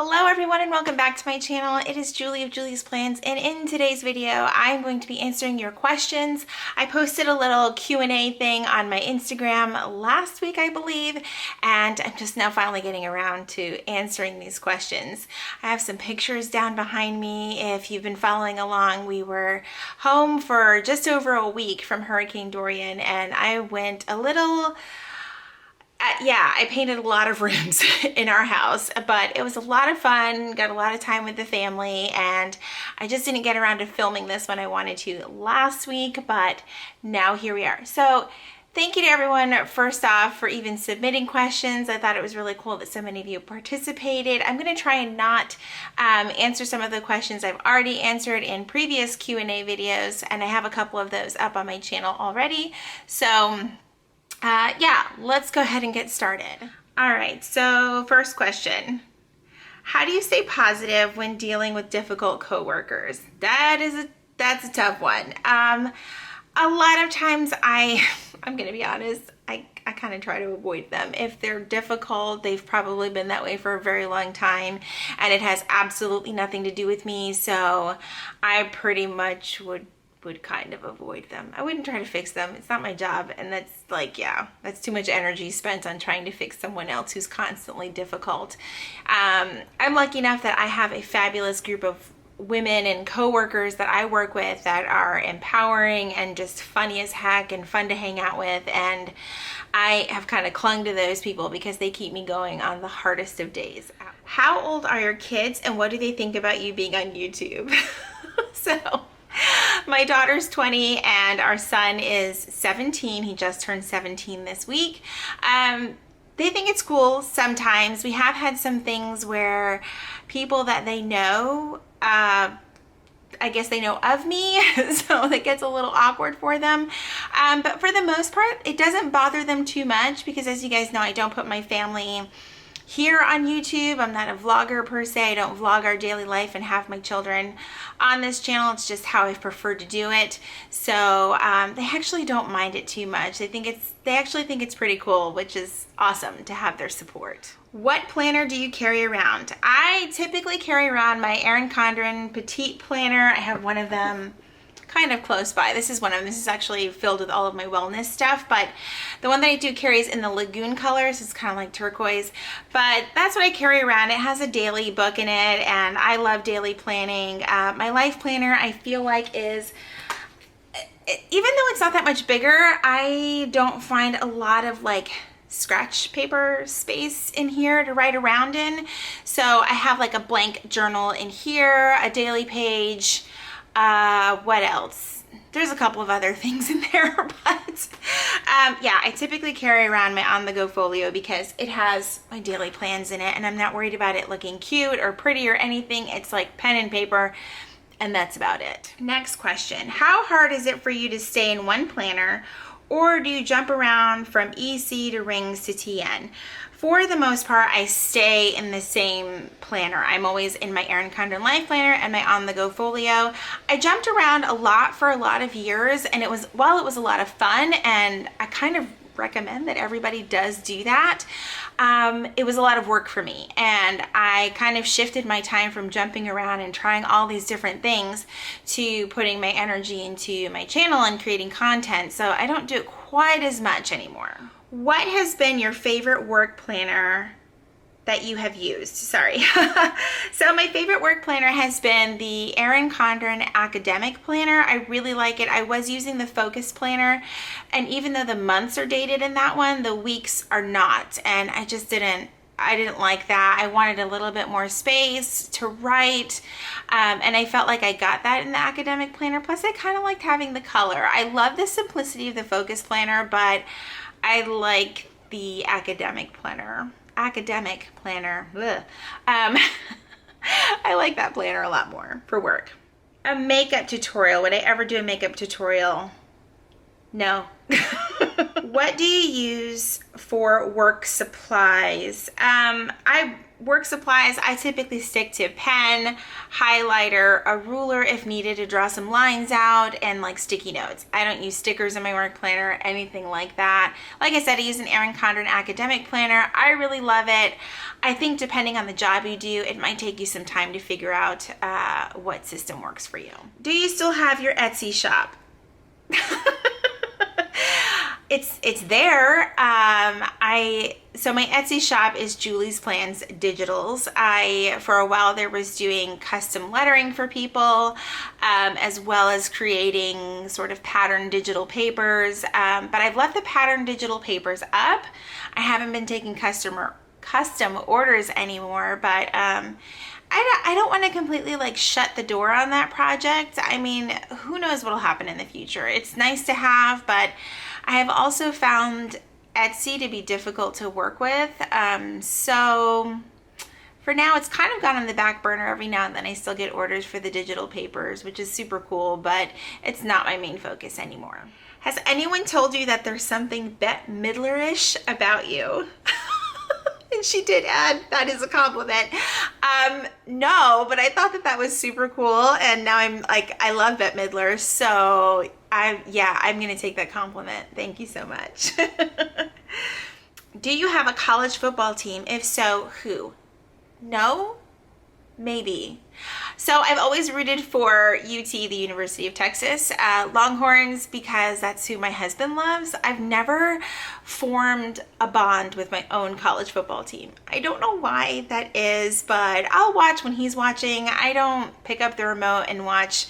Hello everyone and welcome back to my channel. It is Julie of Julie's Plans, and in today's video I'm going to be answering your questions. I posted a little Q&A thing on my Instagram last week, I believe, and I'm just now finally getting around to answering these questions. I have some pictures down behind me. If you've been following along, we were home for just over a week from Hurricane Dorian, and I went a little I painted a lot of rooms in our house, but it was a lot of fun, got a lot of time with the family, and I just didn't get around to filming this when I wanted to last week, but now here we are. So thank you to everyone, first off, for even submitting questions. I thought it was really cool that so many of you participated. I'm going to try and not answer some of the questions I've already answered in previous Q&A videos, and I have a couple of those up on my channel already. So yeah, let's go ahead and get started. All right, so first question. How do you stay positive when dealing with difficult coworkers? That's a tough one. A lot of times I'm gonna be honest, I kind of try to avoid them. If they're difficult, they've probably been that way for a very long time, and it has absolutely nothing to do with me, so I pretty much would kind of avoid them. I wouldn't try to fix them. It's not my job, and that's like, yeah, that's too much energy spent on trying to fix someone else who's constantly difficult. I'm lucky enough that I have a fabulous group of women and coworkers that I work with that are empowering and just funny as heck and fun to hang out with, and I have kind of clung to those people because they keep me going on the hardest of days. How old are your kids, and what do they think about you being on YouTube? So my daughter's 20 and our son is 17. He just turned 17 this week. They think it's cool sometimes. We have had some things where people that they know, I guess they know of me, so it gets a little awkward for them. But for the most part, it doesn't bother them too much because, as you guys know, I don't put my family here on YouTube. I'm not a vlogger per se. I don't vlog our daily life and have my children on this channel. It's just how I prefer to do it. So they actually don't mind it too much. They actually think it's pretty cool, which is awesome to have their support. What planner do you carry around? I typically carry around my Erin Condren Petite planner. I have one of them kind of close by. This is one of them. This is actually filled with all of my wellness stuff, but the one that I do carry is in the Lagoon colors. It's kind of like turquoise, but that's what I carry around. It has a daily book in it, and I love daily planning. My life planner, I feel like, is, even though it's not that much bigger, I don't find a lot of like scratch paper space in here to write around in. So I have like a blank journal in here, a daily page. What else? There's a couple of other things in there, but yeah, I typically carry around my on-the-go folio because it has my daily plans in it, and I'm not worried about it looking cute or pretty or anything. It's like pen and paper, and that's about it. Next question. How hard is it for you to stay in one planner, or do you jump around from EC to rings to TN? For the most part, I stay in the same planner. I'm always in my Erin Condren Life Planner and my On-the-Go Folio. I jumped around a lot for a lot of years, and while it was a lot of fun, and I kind of recommend that everybody does do that, it was a lot of work for me, and I kind of shifted my time from jumping around and trying all these different things to putting my energy into my channel and creating content, so I don't do it quite as much anymore. What has been your favorite work planner that you have used? Sorry. So my favorite work planner has been the Erin Condren Academic Planner. I really like it. I was using the Focus Planner, and even though the months are dated in that one, the weeks are not, and I didn't like that. I wanted a little bit more space to write, and I felt like I got that in the Academic Planner. Plus, I kind of liked having the color. I love the simplicity of the Focus Planner, but I like the Academic Planner. Ugh. I like that planner a lot more for work. A makeup tutorial. Would I ever do a makeup tutorial? No. What do you use for work supplies. I typically stick to pen, highlighter, a ruler if needed to draw some lines out, and like sticky notes. I don't use stickers in my work planner, anything like that. Like I said, I use an Erin Condren academic planner. I really love it. I think depending on the job you do, it might take you some time to figure out what system works for you. Do you still have your Etsy shop? It's there. So my Etsy shop is Julie's Plans Digitals. For a while there was doing custom lettering for people, as well as creating sort of pattern digital papers. But I've left the pattern digital papers up. I haven't been taking custom orders anymore, but I don't want to completely like shut the door on that project. I mean, who knows what'll happen in the future. It's nice to have, but I have also found Etsy to be difficult to work with. So for now, it's kind of gone on the back burner. Every now and then I still get orders for the digital papers, which is super cool, but it's not my main focus anymore. Has anyone told you that there's something Bette Midler-ish about you? And she did add, that is a compliment. No, but I thought that was super cool. And now I'm like, I love Bette Midler. So I'm going to take that compliment. Thank you so much. Do you have a college football team? If so, who? No? Maybe. So I've always rooted for UT, the University of Texas, Longhorns, because that's who my husband loves. I've never formed a bond with my own college football team. I don't know why that is, but I'll watch when he's watching. I don't pick up the remote and watch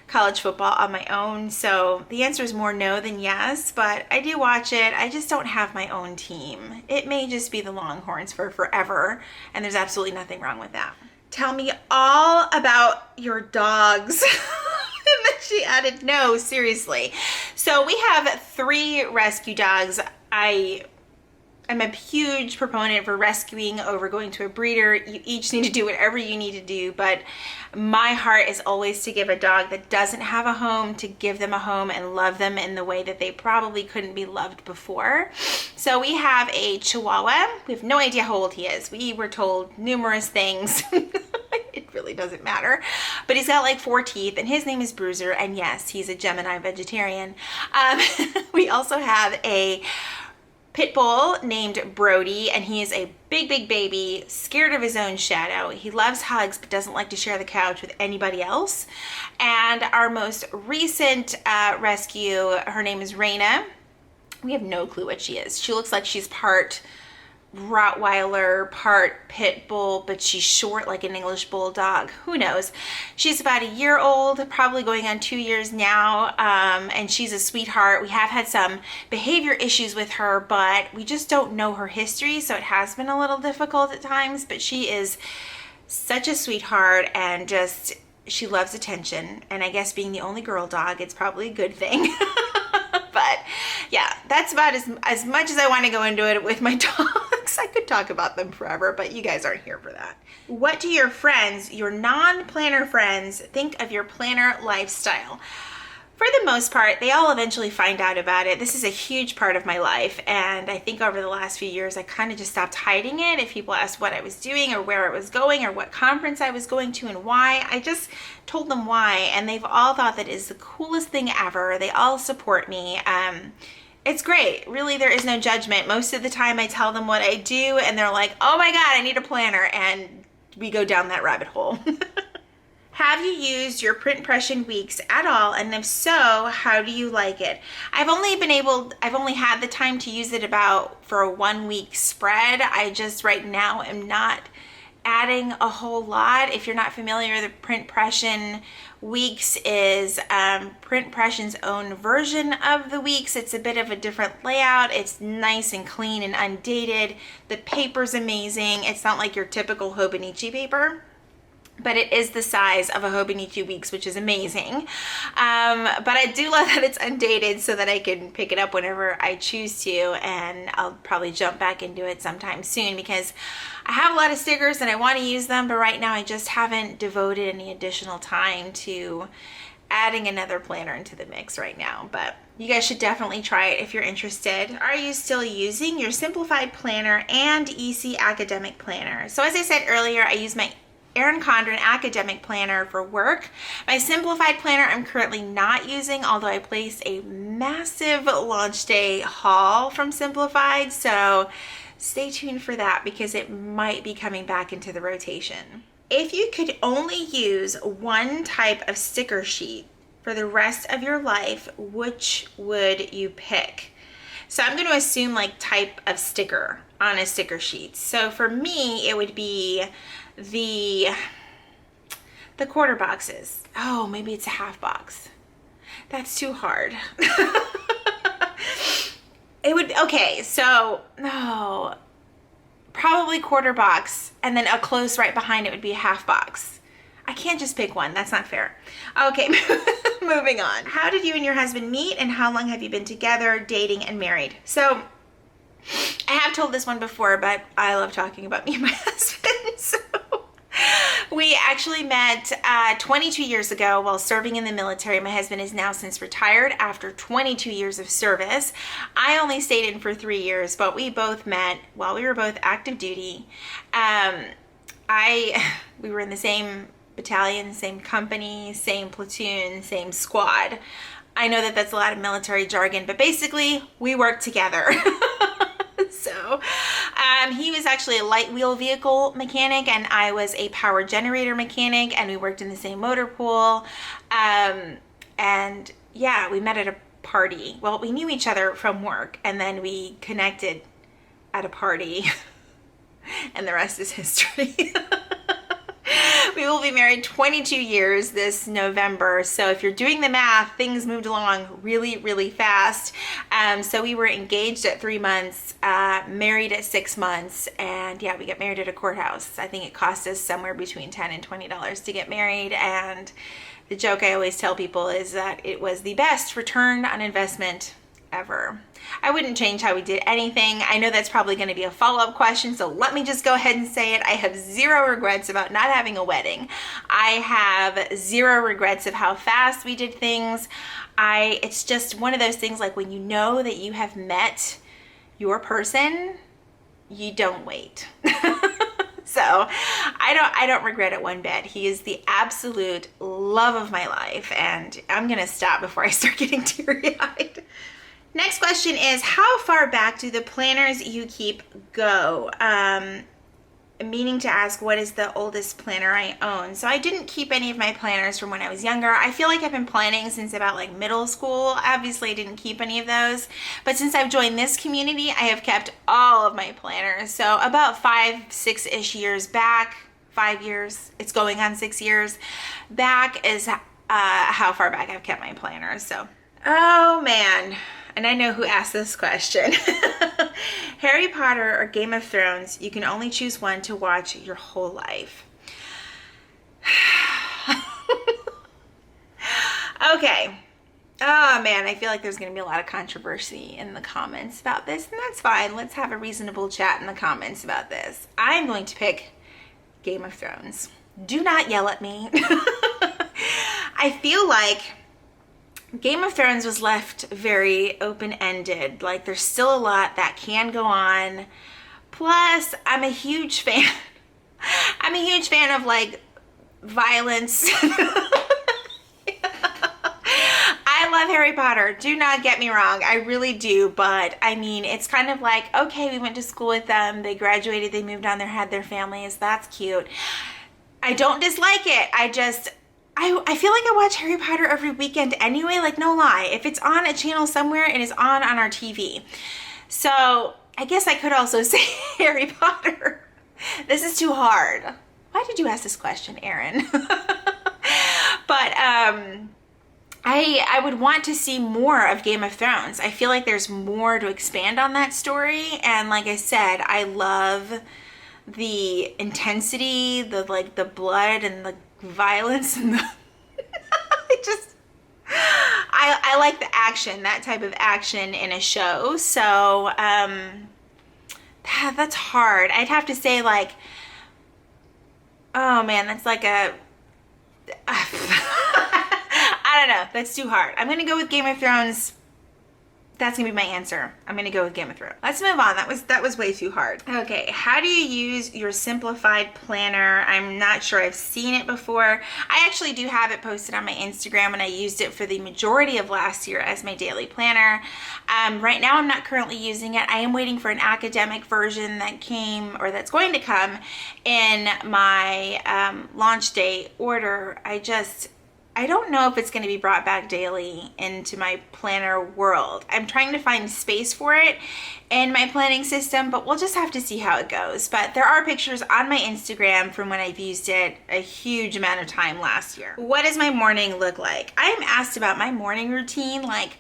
college football on my own. So the answer is more no than yes, but I do watch it. I just don't have my own team. It may just be the Longhorns for forever, and there's absolutely nothing wrong with that. Tell me all about your dogs. And then she added, no, seriously. So we have 3 rescue dogs. I'm a huge proponent for rescuing over going to a breeder. You each need to do whatever you need to do, but my heart is always to give a dog that doesn't have a home, to give them a home and love them in the way that they probably couldn't be loved before. So we have a Chihuahua. We have no idea how old he is. We were told numerous things. It really doesn't matter. But he's got like 4 teeth, and his name is Bruiser, and yes, he's a Gemini vegetarian. We also have a pit bull named Brody, and he is a big baby, scared of his own shadow. He loves hugs but doesn't like to share the couch with anybody else. And our most recent rescue, her name is Raina. We have no clue what she is. She looks like she's part Rottweiler, part pit bull, but she's short like an English bulldog. Who knows? She's about a year old, probably going on 2 years now, and she's a sweetheart. We have had some behavior issues with her, but we just don't know her history, so it has been a little difficult at times, but she is such a sweetheart, and just, she loves attention, and I guess being the only girl dog, it's probably a good thing. But yeah, that's about as much as I want to go into it with my dogs. I could talk about them forever, but you guys aren't here for that. What do your friends, your non-planner friends, think of your planner lifestyle? For the most part, they all eventually find out about it. This is a huge part of my life, and I think over the last few years, I kind of just stopped hiding it. If people asked what I was doing or where I was going or what conference I was going to and why, I just told them why, and they've all thought that is the coolest thing ever. They all support me. It's great. Really, there is no judgment. Most of the time, I tell them what I do, and they're like, oh my God, I need a planner, and we go down that rabbit hole. Have you used your Printpression Weeks at all? And if so, how do you like it? I've only had the time to use it for a 1 week spread. I just right now am not adding a whole lot. If you're not familiar, the Printpression Weeks is Printpression's own version of the weeks. It's a bit of a different layout. It's nice and clean and undated. The paper's amazing. It's not like your typical Hobonichi paper, but it is the size of a Hobonichi Weeks, which is amazing. But I do love that it's undated so that I can pick it up whenever I choose to, and I'll probably jump back into it sometime soon because I have a lot of stickers and I want to use them, but right now I just haven't devoted any additional time to adding another planner into the mix right now. But You guys should definitely try it if you're interested. Are you still using your Simplified Planner and EC Academic Planner? So as I said earlier, I use my Erin Condren Academic Planner for work. My Simplified Planner I'm currently not using, although I placed a massive launch day haul from Simplified, so stay tuned for that because it might be coming back into the rotation. If you could only use one type of sticker sheet for the rest of your life, which would you pick? So I'm going to assume like type of sticker on a sticker sheet. So for me, it would be the quarter boxes. Oh, maybe it's a half box. That's too hard. It would, okay, so no, probably quarter box, and then a close right behind it would be a half box. I can't just pick one, that's not fair. Okay, moving on. How did you and your husband meet, and how long have you been together, dating, and married? So I have told this one before, but I love talking about me and my husband. So we actually met 22 years ago while serving in the military. My husband is now since retired after 22 years of service. I only stayed in for 3 years, but we both met while we were both active duty. We were in the same battalion, same company, same platoon, same squad. I know that that's a lot of military jargon, but basically we worked together. So he was actually a light wheel vehicle mechanic and I was a power generator mechanic, and we worked in the same motor pool. And yeah, we met at a party. Well, we knew each other from work, and then we connected at a party and the rest is history. We will be married 22 years this November. So if you're doing the math, things moved along really, really fast. So we were engaged at 3 months, married at 6 months. And yeah, we got married at a courthouse. I think it cost us somewhere between $10 and $20 to get married. And the joke I always tell people is that it was the best return on investment ever. I wouldn't change how we did anything. I know that's probably going to be a follow-up question, so let me just go ahead and say it. I have zero regrets about not having a wedding. I have zero regrets of how fast we did things. It's just one of those things, like when you know that you have met your person, you don't wait. So I don't regret it one bit. He is the absolute love of my life, and I'm going to stop before I start getting teary-eyed. Next question is, how far back do the planners you keep go? Meaning to ask, what is the oldest planner I own? So I didn't keep any of my planners from when I was younger. I feel like I've been planning since about like middle school. Obviously I didn't keep any of those, but since I've joined this community, I have kept all of my planners. So about 5-6-ish years back, 5 years, it's going on 6 years back is how far back I've kept my planners. So, oh man. And I know who asked this question. Harry Potter or Game of Thrones, you can only choose one to watch your whole life. Okay. Oh man, I feel like there's going to be a lot of controversy in the comments about this, and that's fine. Let's have a reasonable chat in the comments about this. I'm going to pick Game of Thrones. Do not yell at me. I feel like Game of Thrones was left very open-ended. Like there's still a lot that can go on. Plus, I'm a huge fan. I'm a huge fan of like violence. I love Harry Potter. Do not get me wrong. I really do. But I mean, it's kind of like, okay, we went to school with them. They graduated. They moved on. They had their families. That's cute. I don't dislike it. I feel like I watch Harry Potter every weekend anyway, like no lie. If it's on a channel somewhere, it is on our TV. So I guess I could also say Harry Potter. This is too hard. Why did you ask this question, Erin? But I would want to see more of Game of Thrones. I feel like there's more to expand on that story. And like I said, I love the intensity, the blood and the violence and the I like the action, that type of action in a show. So that's hard. I'd have to say like, oh man, that's like a I don't know, that's too hard. I'm gonna go with Game of Thrones That's gonna be my answer. I'm gonna go with Game of Thrones. Let's move on. That was way too hard. Okay, how do you use your simplified planner? I'm not sure I've seen it before. I actually do have it posted on my Instagram, and I used it for the majority of last year as my daily planner. Right now I'm not currently using it. I am waiting for an academic version that came, or that's going to come in my launch day order. I don't know if it's going to be brought back daily into my planner world. I'm trying to find space for it in my planning system, but we'll just have to see how it goes. But there are pictures on my Instagram from when I've used it a huge amount of time last year. What does my morning look like? I am asked about my morning routine like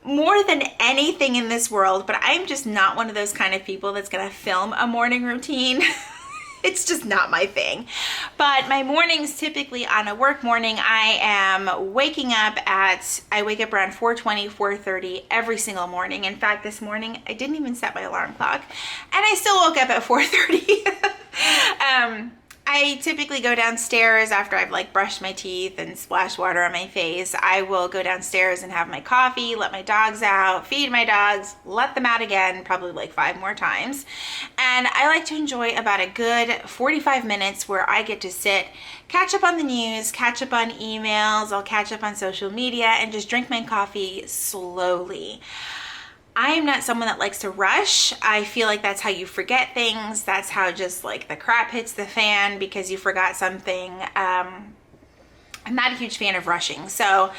more than anything in this world, but I'm just not one of those kind of people that's going to film a morning routine. It's just not my thing. But my mornings, typically on a work morning, I am waking up I wake up around 4:20, 4:30 every single morning. In fact, this morning I didn't even set my alarm clock, and I still woke up at 4:30. I typically go downstairs after I've like brushed my teeth and splashed water on my face. I will go downstairs and have my coffee, let my dogs out, feed my dogs, let them out again, probably like 5 more times. And I like to enjoy about a good 45 minutes where I get to sit, catch up on the news, catch up on emails, I'll catch up on social media, and just drink my coffee slowly. I am not someone that likes to rush. I feel like that's how you forget things. That's how just like the crap hits the fan because you forgot something. I'm not a huge fan of rushing. So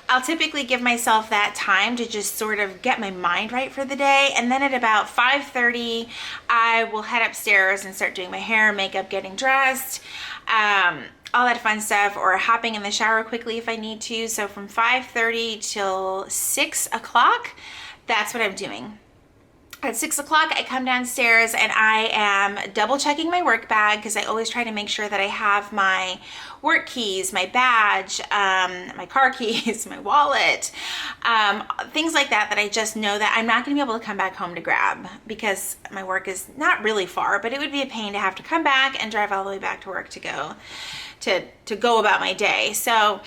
I'll typically give myself that time to just sort of get my mind right for the day. And then at about 5:30, I will head upstairs and start doing my hair, makeup, getting dressed, all that fun stuff, or hopping in the shower quickly if I need to. So from 5:30 till 6 o'clock, that's what I'm doing. At 6 o'clock, I come downstairs and I am double checking my work bag because I always try to make sure that I have my work keys, my badge, my car keys, my wallet, things like that I just know that I'm not going to be able to come back home to grab because my work is not really far, but it would be a pain to have to come back and drive all the way back to work to go about my day. So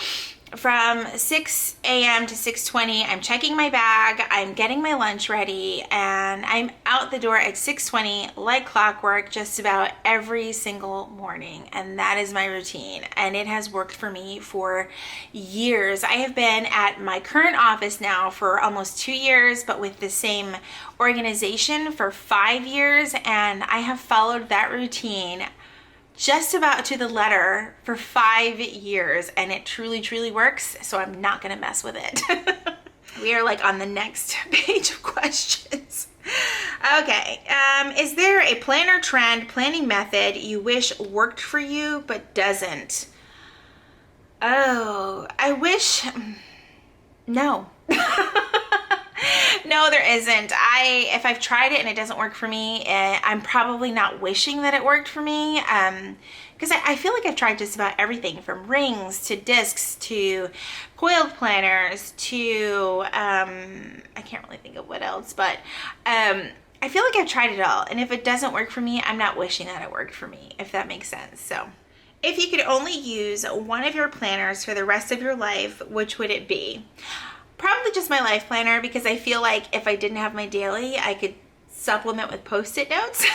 from 6 a.m. to 6:20, I'm checking my bag, I'm getting my lunch ready, and I'm out the door at 6:20 like clockwork just about every single morning. And that is my routine, and it has worked for me for years. I have been at my current office now for almost 2 years, but with the same organization for 5 years, and I have followed that routine just about to the letter for 5 years, and it truly, truly works, so I'm not gonna mess with it. We are like on the next page of questions. Okay, is there a planner trend, planning method you wish worked for you but doesn't? Oh, I wish, no. No, there isn't. If I've tried it and it doesn't work for me, I'm probably not wishing that it worked for me, because I feel like I've tried just about everything from rings to discs to coiled planners to, I can't really think of what else, but I feel like I've tried it all. And if it doesn't work for me, I'm not wishing that it worked for me, if that makes sense. So if you could only use one of your planners for the rest of your life, which would it be? Probably just my life planner, because I feel like if I didn't have my daily, I could supplement with Post-it notes.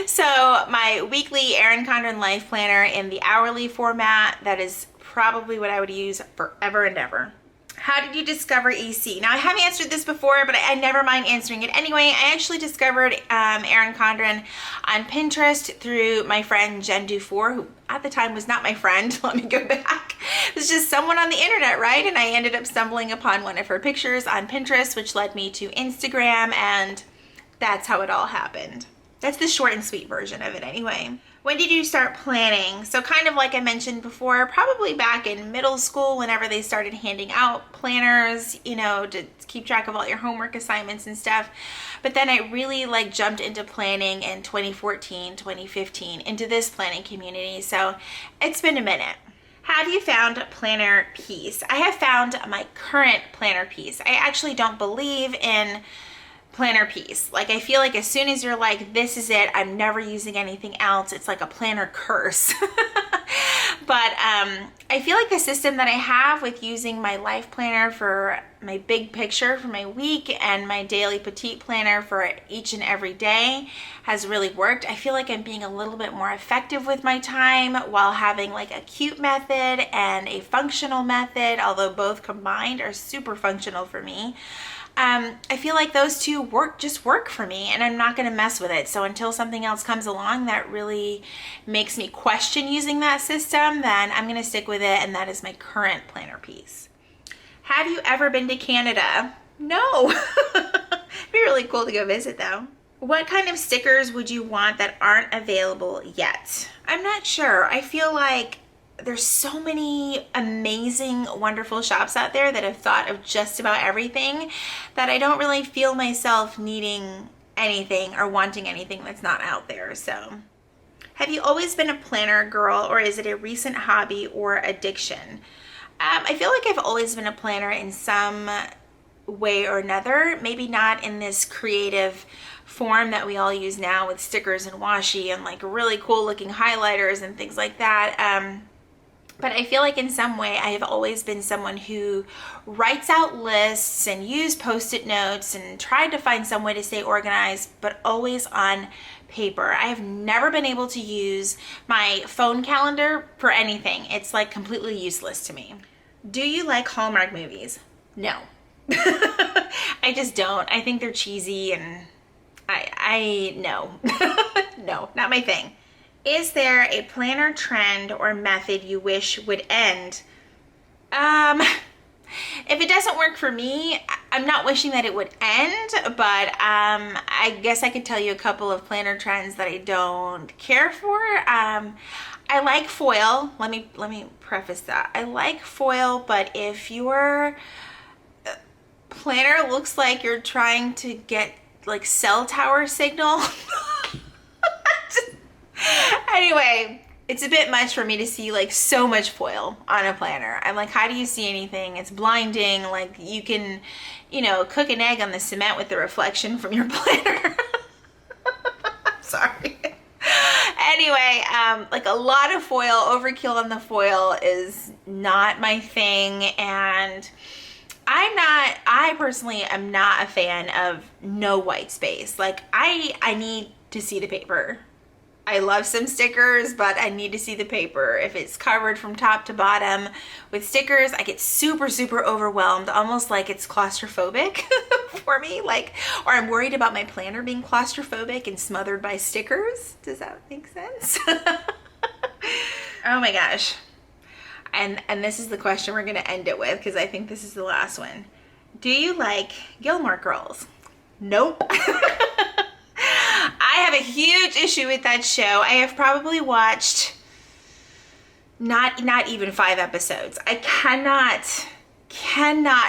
So my weekly Erin Condren life planner in the hourly format, that is probably what I would use forever and ever. How did you discover EC? Now, I have answered this before, but I never mind answering it anyway. I actually discovered Erin Condren on Pinterest through my friend Jen Dufour, who at the time was not my friend. Let me go back. It was just someone on the internet, right? And I ended up stumbling upon one of her pictures on Pinterest, which led me to Instagram, and that's how it all happened. That's the short and sweet version of it anyway. When did you start planning? So kind of like I mentioned before, probably back in middle school, whenever they started handing out planners, you know, to keep track of all your homework assignments and stuff. But then I really like jumped into planning in 2014, 2015, into this planning community. So it's been a minute. Have you found planner peace? I have found my current planner peace. I actually don't believe in planner peace. Like, I feel like as soon as you're like, this is it, I'm never using anything else, it's like a planner curse. But I feel like the system that I have with using my life planner for my big picture for my week and my daily petite planner for each and every day has really worked. I feel like I'm being a little bit more effective with my time while having like a cute method and a functional method, although both combined are super functional for me. I feel like those two work for me, and I'm not going to mess with it. So until something else comes along that really makes me question using that system, then I'm going to stick with it, and that is my current planner piece. Have you ever been to Canada? No. It'd be really cool to go visit though. What kind of stickers would you want that aren't available yet? I'm not sure. I feel like there's so many amazing, wonderful shops out there that have thought of just about everything that I don't really feel myself needing anything or wanting anything that's not out there. So, have you always been a planner girl, or is it a recent hobby or addiction? I feel like I've always been a planner in some way or another, maybe not in this creative form that we all use now with stickers and washi and like really cool looking highlighters and things like that. But I feel like in some way I have always been someone who writes out lists and use Post-it notes and tried to find some way to stay organized, but always on paper. I have never been able to use my phone calendar for anything. It's like completely useless to me. Do you like Hallmark movies? No. I just don't. I think they're cheesy and no. No, not my thing. Is there a planner trend or method you wish would end? If it doesn't work for me, I'm not wishing that it would end, but I guess I could tell you a couple of planner trends that I don't care for. I like foil. Let me preface that. I like foil, but if your planner looks like you're trying to get like cell tower signal, anyway, it's a bit much for me to see like so much foil on a planner. I'm like, how do you see anything? It's blinding. Like you can, cook an egg on the cement with the reflection from your planner. Sorry. Anyway, like a lot of foil, overkill on the foil is not my thing, and I personally am not a fan of no white space. Like I need to see the paper. I love some stickers, but I need to see the paper. If it's covered from top to bottom with stickers, I get super, super overwhelmed, almost like it's claustrophobic for me. Or I'm worried about my planner being claustrophobic and smothered by stickers. Does that make sense? Oh my gosh. And this is the question we're gonna end it with, because I think this is the last one. Do you like Gilmore Girls? Nope. I have a huge issue with that show. I have probably watched not even 5 episodes. I cannot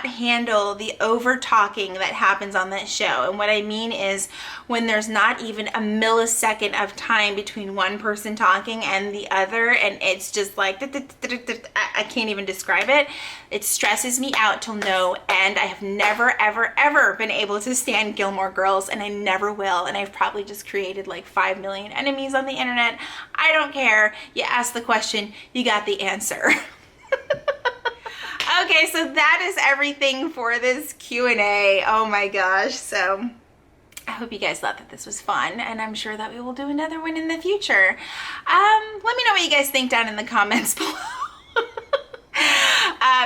handle the over talking that happens on that show. And what I mean is when there's not even a millisecond of time between one person talking and the other, and it's just like I can't even describe it. It stresses me out till no end. I have never ever been able to stand Gilmore Girls, and I never will. And I've probably just created like 5 million enemies on the internet. I don't care. You ask the question, you got the answer. Okay, so that is everything for this Q&A. Oh my gosh. So I hope you guys thought that this was fun, and I'm sure that we will do another one in the future. Let me know what you guys think down in the comments below.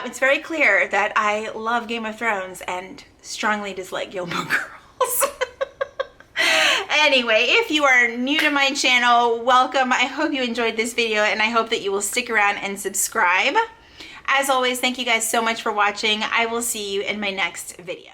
It's very clear that I love Game of Thrones and strongly dislike Gilmore Girls. Anyway, if you are new to my channel, welcome. I hope you enjoyed this video, and I hope that you will stick around and subscribe. As always, thank you guys so much for watching. I will see you in my next video.